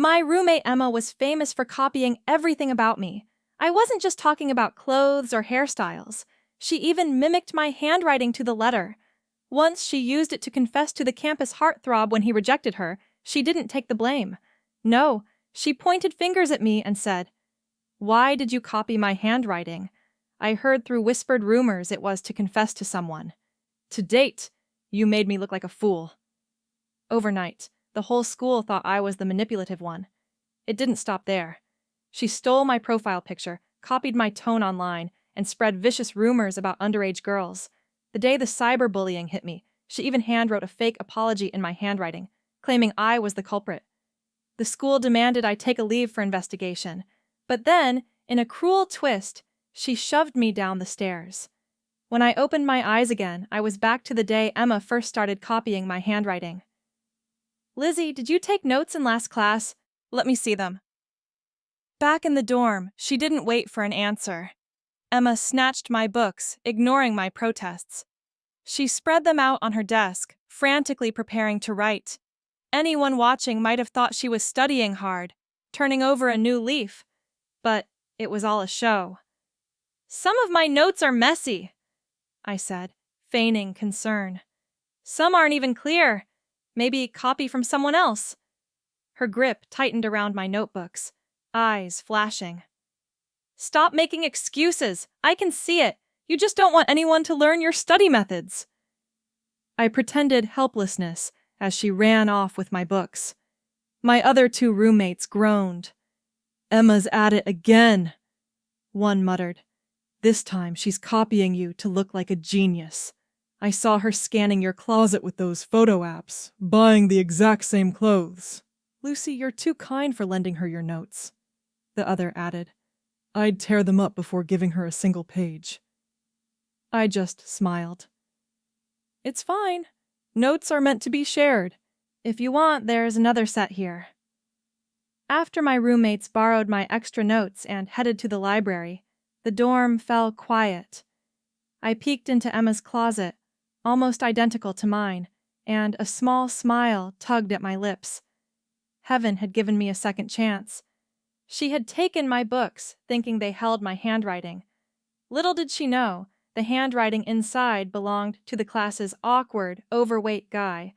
My roommate Emma was famous for copying everything about me. I wasn't just talking about clothes or hairstyles. She even mimicked my handwriting to the letter. Once she used it to confess to the campus heartthrob when he rejected her. She didn't take the blame. No, she pointed fingers at me and said, "Why did you copy my handwriting? I heard through whispered rumors it was to confess to someone. To date, you made me look like a fool." Overnight, the whole school thought I was the manipulative one. It didn't stop there. She stole my profile picture, copied my tone online, and spread vicious rumors about underage girls. The day the cyberbullying hit me, she even handwrote a fake apology in my handwriting, claiming I was the culprit. The school demanded I take a leave for investigation. But then, in a cruel twist, she shoved me down the stairs. When I opened my eyes again, I was back to the day Emma first started copying my handwriting. "Lizzie, did you take notes in last class? Let me see them." Back in the dorm, she didn't wait for an answer. Emma snatched my books, ignoring my protests. She spread them out on her desk, frantically preparing to write. Anyone watching might have thought she was studying hard, turning over a new leaf. But it was all a show. "Some of my notes are messy," I said, feigning concern. "Some aren't even clear. Maybe copy from someone else." Her grip tightened around my notebooks, eyes flashing. "Stop making excuses. I can see it. You just don't want anyone to learn your study methods." I pretended helplessness as she ran off with my books. My other two roommates groaned. "Emma's at it again," one muttered. "This time she's copying you to look like a genius. I saw her scanning your closet with those photo apps, buying the exact same clothes." "Lucy, you're too kind for lending her your notes," the other added. "I'd tear them up before giving her a single page." I just smiled. "It's fine. Notes are meant to be shared. If you want, there's another set here." After my roommates borrowed my extra notes and headed to the library, the dorm fell quiet. I peeked into Emma's closet, almost identical to mine, and a small smile tugged at my lips. Heaven had given me a second chance. She had taken my books, thinking they held my handwriting. Little did she know, the handwriting inside belonged to the class's awkward, overweight guy.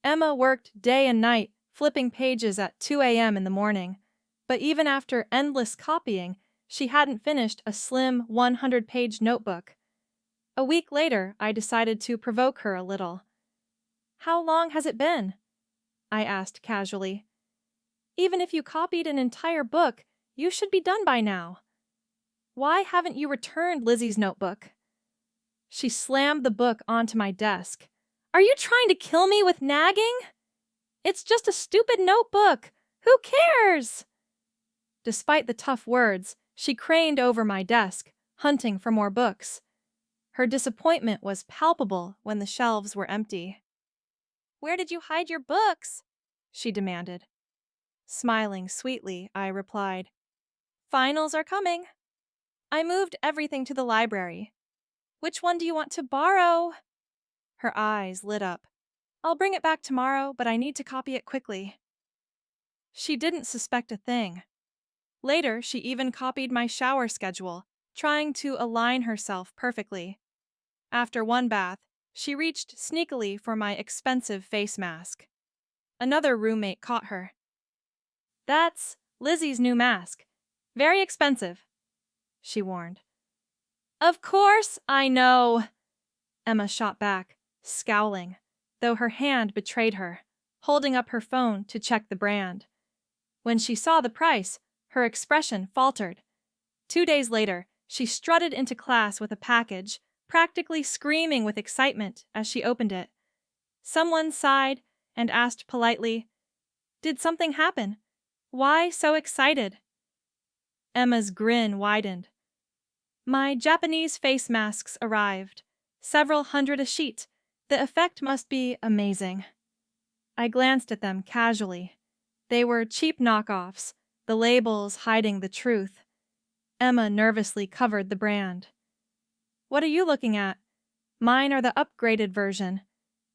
Emma worked day and night, flipping pages at 2 a.m. in the morning. But even after endless copying, she hadn't finished a slim 100-page notebook. A week later, I decided to provoke her a little. "How long has it been?" I asked casually. "Even if you copied an entire book, you should be done by now. Why haven't you returned Lizzie's notebook?" She slammed the book onto my desk. "Are you trying to kill me with nagging? It's just a stupid notebook. Who cares?" Despite the tough words, she craned over my desk, hunting for more books. Her disappointment was palpable when the shelves were empty. "Where did you hide your books?" she demanded. Smiling sweetly, I replied, "Finals are coming." I moved everything to the library. "Which one do you want to borrow?" Her eyes lit up. "I'll bring it back tomorrow, but I need to copy it quickly." She didn't suspect a thing. Later, she even copied my shower schedule, trying to align herself perfectly. After one bath, she reached sneakily for my expensive face mask. Another roommate caught her. "That's Lizzie's new mask. Very expensive," she warned. "Of course I know," Emma shot back, scowling, though her hand betrayed her, holding up her phone to check the brand. When she saw the price, her expression faltered. 2 days later, she strutted into class with a package, practically screaming with excitement as she opened it. Someone sighed and asked politely, "Did something happen? Why so excited?" Emma's grin widened. "My Japanese face masks arrived. Several hundred a sheet. The effect must be amazing." I glanced at them casually. They were cheap knockoffs, the labels hiding the truth. Emma nervously covered the brand. "What are you looking at?" "Mine are the upgraded version.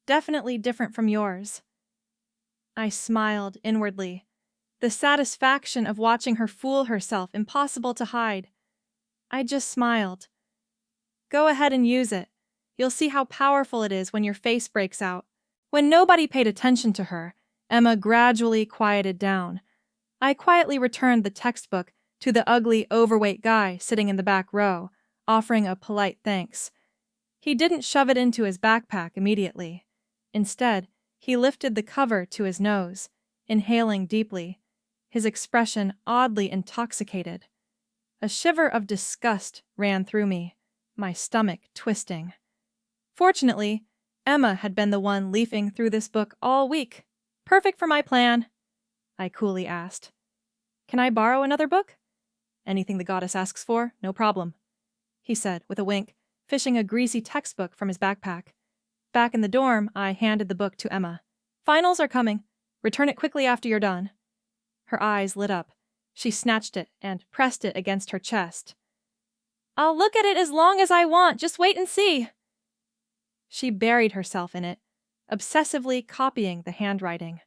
Definitely different from yours." I smiled inwardly. The satisfaction of watching her fool herself impossible to hide. I just smiled. Go ahead and use it. You'll see how powerful it is when your face breaks out. When nobody paid attention to her, Emma gradually quieted down. I quietly returned the textbook to the ugly, overweight guy sitting in the back row, offering a polite thanks. He didn't shove it into his backpack immediately. Instead, he lifted the cover to his nose, inhaling deeply, his expression oddly intoxicated. A shiver of disgust ran through me, my stomach twisting. Fortunately, Emma had been the one leafing through this book all week. Perfect for my plan, I coolly asked. Can I borrow another book? Anything the goddess asks for, no problem, he said with a wink, fishing a greasy textbook from his backpack. Back in the dorm, I handed the book to Emma. Finals are coming. Return it quickly after you're done. Her eyes lit up. She snatched it and pressed it against her chest. I'll look at it as long as I want, just wait and see. She buried herself in it, obsessively copying the handwriting.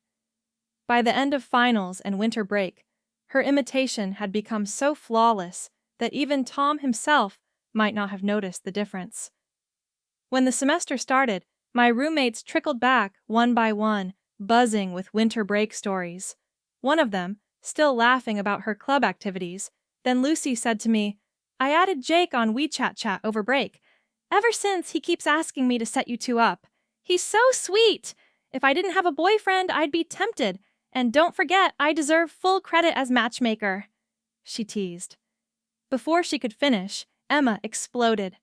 By the end of finals and winter break, her imitation had become so flawless that even Tom himself might not have noticed the difference. When the semester started, my roommates trickled back one by one, buzzing with winter break stories. One of them, still laughing about her club activities, then Lucy said to me, I added Jake on WeChat chat over break. Ever since, he keeps asking me to set you two up. He's so sweet. If I didn't have a boyfriend, I'd be tempted. And don't forget, I deserve full credit as matchmaker, she teased. Before she could finish, Emma exploded.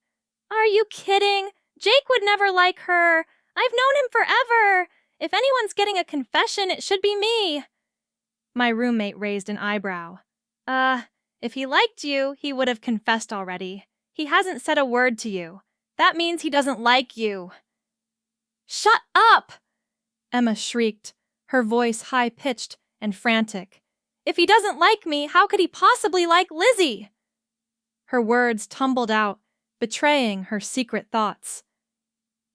Are you kidding? Jake would never like her. I've known him forever. If anyone's getting a confession, it should be me. My roommate raised an eyebrow. If he liked you, he would have confessed already. He hasn't said a word to you. That means he doesn't like you. Shut up! Emma shrieked, her voice high-pitched and frantic. If he doesn't like me, how could he possibly like Lizzie? Her words tumbled out, betraying her secret thoughts.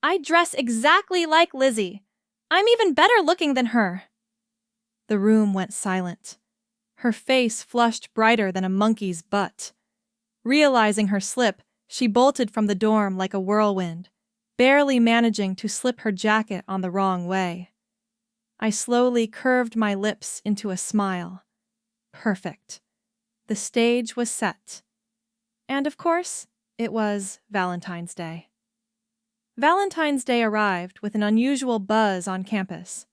I dress exactly like Lizzie. I'm even better looking than her. The room went silent. Her face flushed brighter than a monkey's butt. Realizing her slip, she bolted from the dorm like a whirlwind, barely managing to slip her jacket on the wrong way. I slowly curved my lips into a smile. Perfect. The stage was set. And of course, it was Valentine's Day. Valentine's Day arrived with an unusual buzz on campus.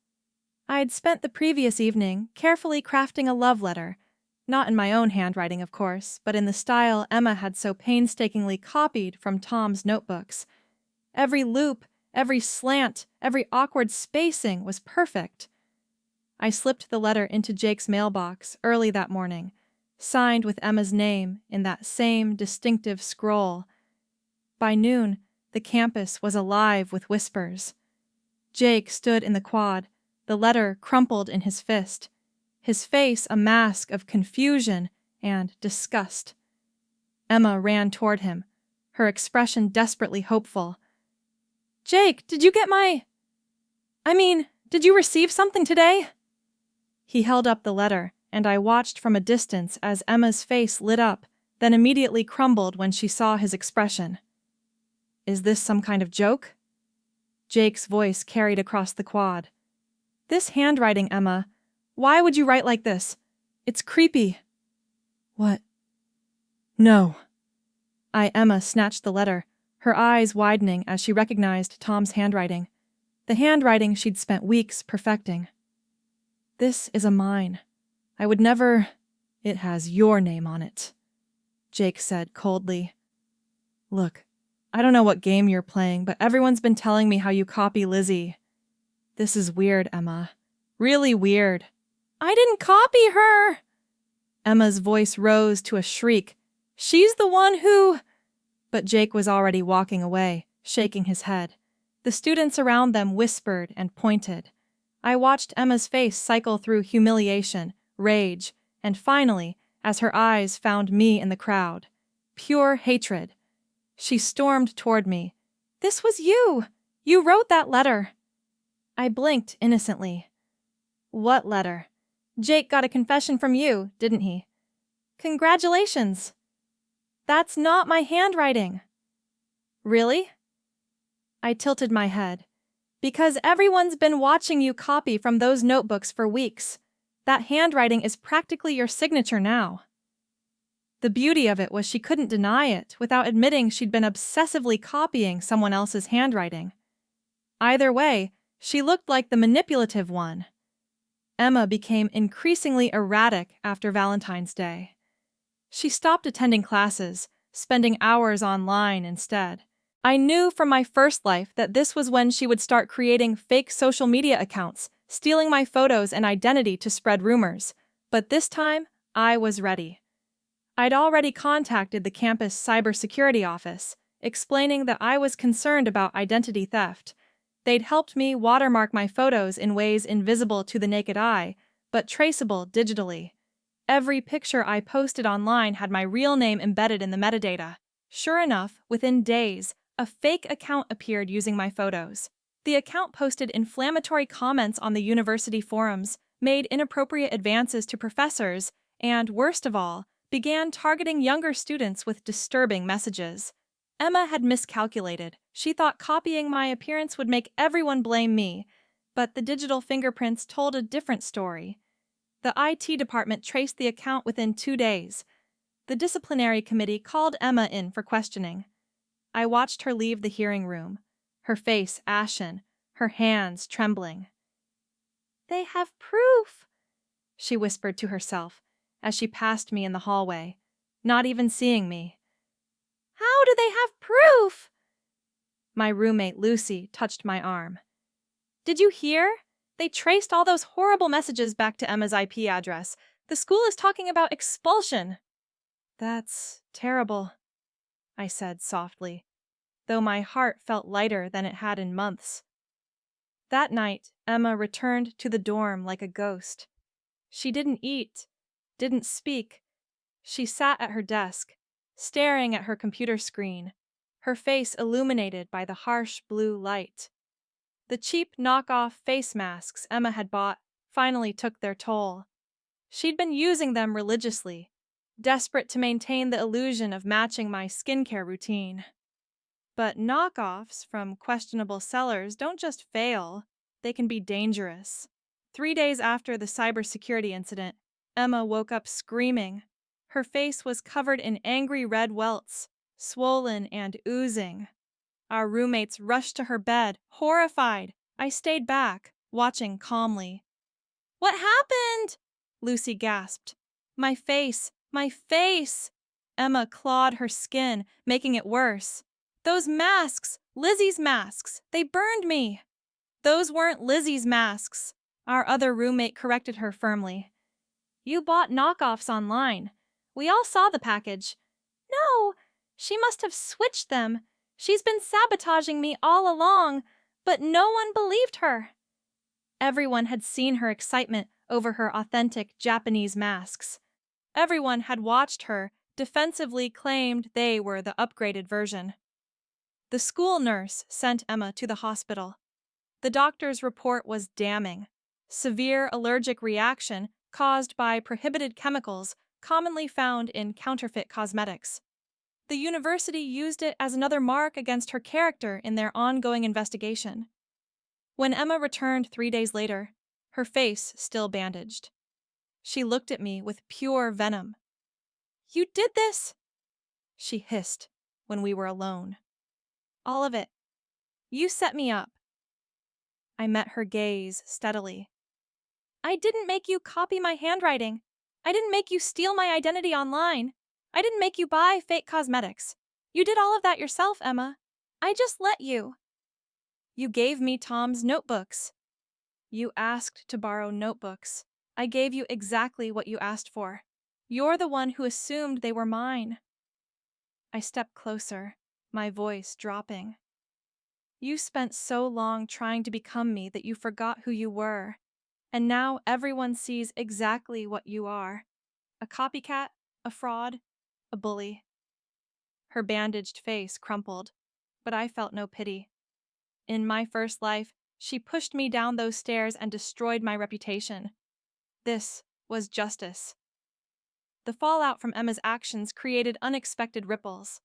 I'd spent the previous evening carefully crafting a love letter, not in my own handwriting, of course, but in the style Emma had so painstakingly copied from Tom's notebooks. Every loop, every slant, every awkward spacing was perfect. I slipped the letter into Jake's mailbox early that morning, signed with Emma's name in that same distinctive scroll. By noon, the campus was alive with whispers. Jake stood in the quad, the letter crumpled in his fist, his face a mask of confusion and disgust. Emma ran toward him, her expression desperately hopeful. Jake, did you receive something today? He held up the letter, and I watched from a distance as Emma's face lit up, then immediately crumbled when she saw his expression. Is this some kind of joke? Jake's voice carried across the quad. This handwriting, Emma. Why would you write like this? It's creepy. What? No. Emma snatched the letter, her eyes widening as she recognized Tom's handwriting, the handwriting she'd spent weeks perfecting. This is a mine. I would never... It has your name on it, Jake said coldly. Look, I don't know what game you're playing, but everyone's been telling me how you copy Lizzie. This is weird, Emma. Really weird. I didn't copy her! Emma's voice rose to a shriek. She's the one who... But Jake was already walking away, shaking his head. The students around them whispered and pointed. I watched Emma's face cycle through humiliation, rage, and finally, as her eyes found me in the crowd, pure hatred. She stormed toward me. This was you! You wrote that letter! I blinked innocently. What letter? Jake got a confession from you, didn't he? Congratulations! That's not my handwriting. Really? I tilted my head. Because everyone's been watching you copy from those notebooks for weeks. That handwriting is practically your signature now. The beauty of it was she couldn't deny it without admitting she'd been obsessively copying someone else's handwriting. Either way, she looked like the manipulative one. Emma became increasingly erratic after Valentine's Day. She stopped attending classes, spending hours online instead. I knew from my first life that this was when she would start creating fake social media accounts, stealing my photos and identity to spread rumors. But this time, I was ready. I'd already contacted the campus cybersecurity office, explaining that I was concerned about identity theft. They'd helped me watermark my photos in ways invisible to the naked eye, but traceable digitally. Every picture I posted online had my real name embedded in the metadata. Sure enough, within days, a fake account appeared using my photos. The account posted inflammatory comments on the university forums, made inappropriate advances to professors, and, worst of all, began targeting younger students with disturbing messages. Emma had miscalculated. She thought copying my appearance would make everyone blame me, but the digital fingerprints told a different story. The IT department traced the account within 2 days. The disciplinary committee called Emma in for questioning. I watched her leave the hearing room, her face ashen, her hands trembling. "They have proof," she whispered to herself as she passed me in the hallway, not even seeing me. "How do they have proof?" My roommate Lucy touched my arm. "Did you hear? They traced all those horrible messages back to Emma's IP address. The school is talking about expulsion." "That's terrible," I said softly, though my heart felt lighter than it had in months. That night, Emma returned to the dorm like a ghost. She didn't eat, didn't speak. She sat at her desk, staring at her computer screen, her face illuminated by the harsh blue light. The cheap knockoff face masks Emma had bought finally took their toll. She'd been using them religiously, desperate to maintain the illusion of matching my skincare routine. But knockoffs from questionable sellers don't just fail, they can be dangerous. 3 days after the cybersecurity incident, Emma woke up screaming. Her face was covered in angry red welts, swollen and oozing. Our roommates rushed to her bed, horrified. I stayed back, watching calmly. "What happened?" Lucy gasped. My face! My face!" Emma clawed her skin, making it worse. "Those masks! Lizzie's masks! They burned me!" "Those weren't Lizzie's masks," our other roommate corrected her firmly. "You bought knockoffs online. We all saw the package." "No, she must have switched them. She's been sabotaging me all along, but no one believed her." Everyone had seen her excitement over her authentic Japanese masks. Everyone had watched her defensively claimed they were the upgraded version. The school nurse sent Emma to the hospital. The doctor's report was damning. Severe allergic reaction caused by prohibited chemicals commonly found in counterfeit cosmetics. The university used it as another mark against her character in their ongoing investigation. When Emma returned 3 days later, her face still bandaged. She looked at me with pure venom. "You did this?" she hissed when we were alone. "All of it. You set me up." I met her gaze steadily. "I didn't make you copy my handwriting. I didn't make you steal my identity online. I didn't make you buy fake cosmetics. You did all of that yourself, Emma. I just let you." "You gave me Tom's notebooks." "You asked to borrow notebooks. I gave you exactly what you asked for. You're the one who assumed they were mine." I stepped closer, my voice dropping. "You spent so long trying to become me that you forgot who you were. And now everyone sees exactly what you are. A copycat, a fraud, a bully." Her bandaged face crumpled, but I felt no pity. In my first life, she pushed me down those stairs and destroyed my reputation. This was justice. The fallout from Emma's actions created unexpected ripples.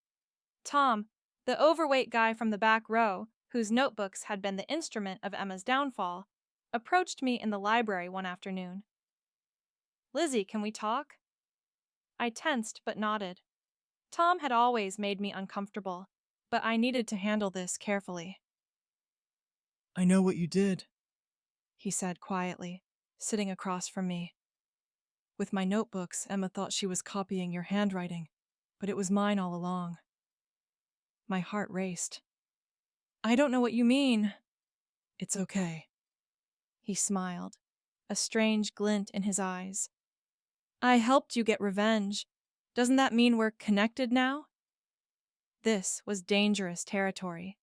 Tom, the overweight guy from the back row, whose notebooks had been the instrument of Emma's downfall, approached me in the library one afternoon. "Lizzie, can we talk?" I tensed but nodded. Tom had always made me uncomfortable, but I needed to handle this carefully. "I know what you did," he said quietly, sitting across from me. "With my notebooks, Emma thought she was copying your handwriting, but it was mine all along." My heart raced. "I don't know what you mean." "It's okay." He smiled, a strange glint in his eyes. "I helped you get revenge. Doesn't that mean we're connected now?" This was dangerous territory.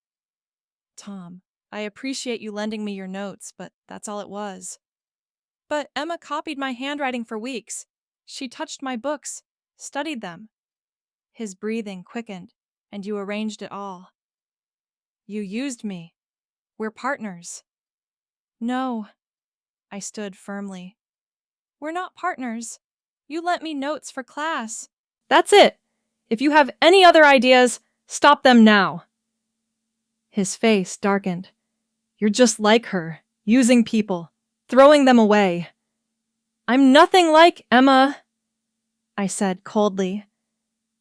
"Tom, "I appreciate you lending me your notes, but that's all it was." "But Emma copied my handwriting for weeks. She touched my books, studied them." His breathing quickened, "And you arranged it all." "You used me. We're partners." "No." I stood firmly. "We're not partners. You lent me notes for class." "That's it. If you have any other ideas, stop them now." His face darkened. "You're just like her, using people, throwing them away." "I'm nothing like Emma," I said coldly.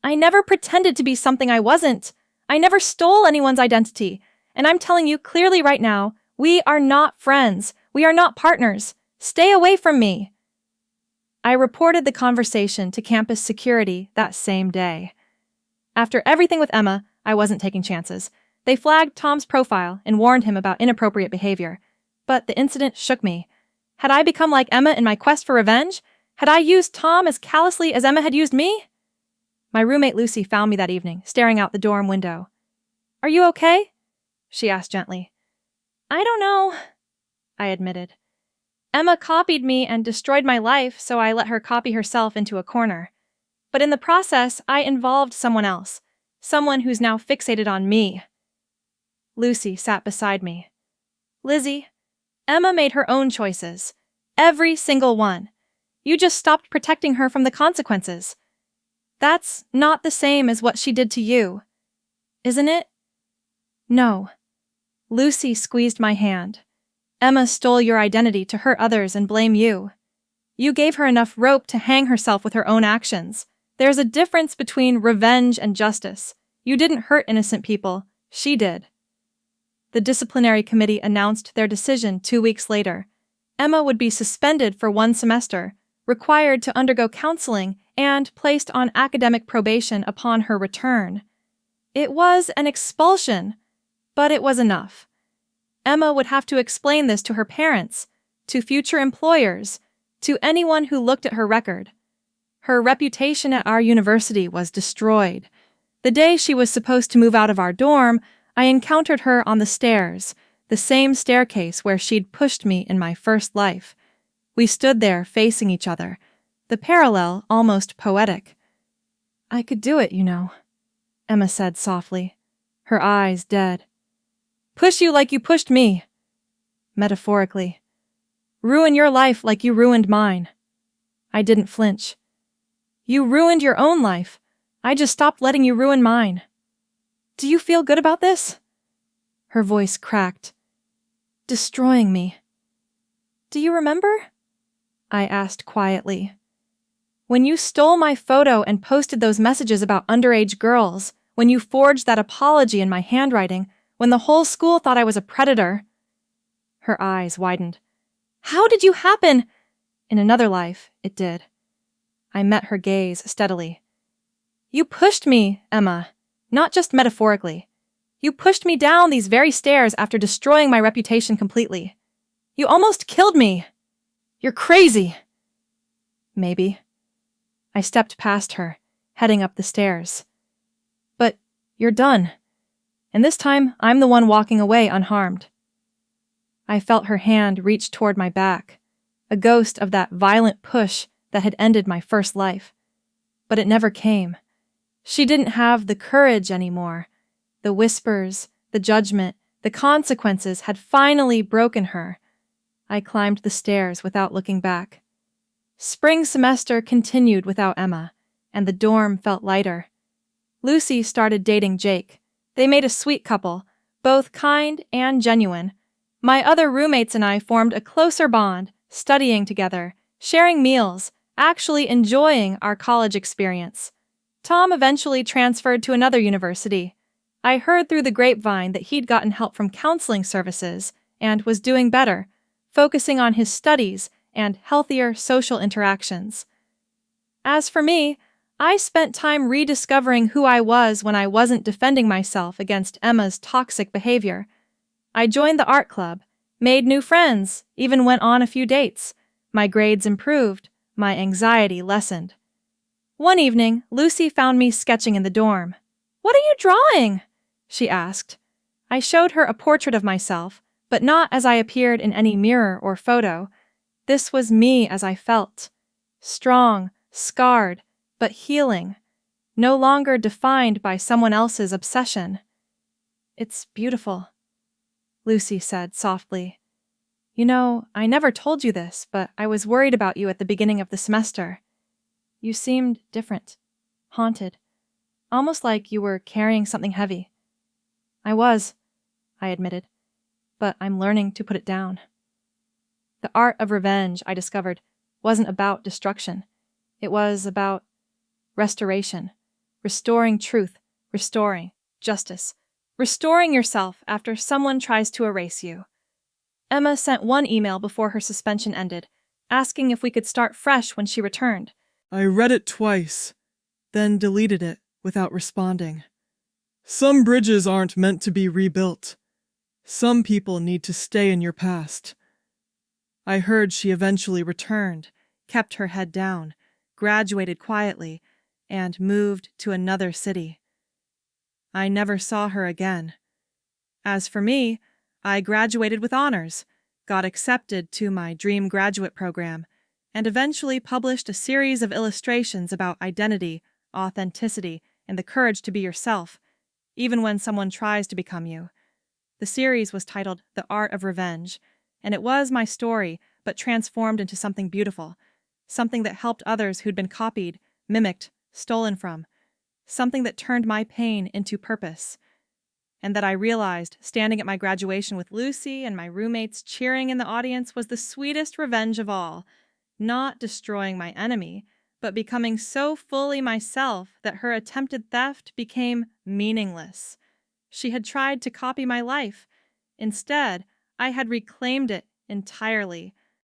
"I never pretended to be something I wasn't. I never stole anyone's identity. And I'm telling you clearly right now, we are not friends. We are not partners. Stay away from me." I reported the conversation to campus security that same day. After everything with Emma, I wasn't taking chances. They flagged Tom's profile and warned him about inappropriate behavior. But the incident shook me. Had I become like Emma in my quest for revenge? Had I used Tom as callously as Emma had used me? My roommate Lucy found me that evening, staring out the dorm window. "Are you okay?" she asked gently. "I don't know," I admitted. "Emma copied me and destroyed my life, so I let her copy herself into a corner. But in the process, I involved someone else, someone who's now fixated on me." Lucy sat beside me. "Lizzie, Emma made her own choices. Every single one. You just stopped protecting her from the consequences. That's not the same as what she did to you. Isn't it?" "No." Lucy squeezed my hand. "Emma stole your identity to hurt others and blame you. You gave her enough rope to hang herself with her own actions. There's a difference between revenge and justice. You didn't hurt innocent people. She did." The disciplinary committee announced their decision 2 weeks later. Emma would be suspended for 1 semester, required to undergo counseling, and placed on academic probation upon her return. It was an expulsion, but it was enough. Emma would have to explain this to her parents, to future employers, to anyone who looked at her record. Her reputation at our university was destroyed. The day she was supposed to move out of our dorm, I encountered her on the stairs, the same staircase where she'd pushed me in my first life. We stood there facing each other, the parallel almost poetic. "I could do it, you know," Emma said softly, her eyes dead. "Push you like you pushed me." Metaphorically. "Ruin your life like you ruined mine." I didn't flinch. "You ruined your own life. I just stopped letting you ruin mine. Do you feel good about this?" Her voice cracked. "Destroying me." "Do you remember?" I asked quietly. "When you stole my photo and posted those messages about underage girls, when you forged that apology in my handwriting, when the whole school thought I was a predator." Her eyes widened. "How did you happen?" "In another life, it did." I met her gaze steadily. "You pushed me, Emma, not just metaphorically. You pushed me down these very stairs after destroying my reputation completely. You almost killed me. You're crazy." "Maybe." I stepped past her, heading up the stairs. "But you're done. And this time, I'm the one walking away unharmed." I felt her hand reach toward my back, a ghost of that violent push that had ended my first life. But it never came. She didn't have the courage anymore. The whispers, the judgment, the consequences had finally broken her. I climbed the stairs without looking back. Spring semester continued without Emma, and the dorm felt lighter. Lucy started dating Jake. They made a sweet couple, both kind and genuine. My other roommates and I formed a closer bond, studying together, sharing meals, actually enjoying our college experience. Tom eventually transferred to another university. I heard through the grapevine that he'd gotten help from counseling services and was doing better, focusing on his studies and healthier social interactions. As for me, I spent time rediscovering who I was when I wasn't defending myself against Emma's toxic behavior. I joined the art club, made new friends, even went on a few dates. My grades improved, my anxiety lessened. One evening, Lucy found me sketching in the dorm. "What are you drawing?" she asked. I showed her a portrait of myself, but not as I appeared in any mirror or photo. This was me as I felt. Strong, scarred, but healing. No longer defined by someone else's obsession. "It's beautiful," Lucy said softly. "You know, I never told you this, but I was worried about you at the beginning of the semester. You seemed different, haunted, almost like you were carrying something heavy." "I was," I admitted, "but I'm learning to put it down." The art of revenge, I discovered, wasn't about destruction. It was about restoration, restoring truth, restoring justice, restoring yourself after someone tries to erase you. Emma sent one email before her suspension ended, asking if we could start fresh when she returned. I read it twice, then deleted it without responding. Some bridges aren't meant to be rebuilt. Some people need to stay in your past. I heard she eventually returned, kept her head down, graduated quietly, and moved to another city. I never saw her again. As for me, I graduated with honors, got accepted to my dream graduate program, and eventually published a series of illustrations about identity, authenticity, and the courage to be yourself, even when someone tries to become you. The series was titled The Art of Revenge, and it was my story, but transformed into something beautiful, something that helped others who'd been copied, mimicked, stolen from, something that turned my pain into purpose. And that I realized, standing at my graduation with Lucy and my roommates cheering in the audience, was the sweetest revenge of all. Not destroying my enemy, but becoming so fully myself that her attempted theft became meaningless. She had tried to copy my life. Instead, I had reclaimed it entirely,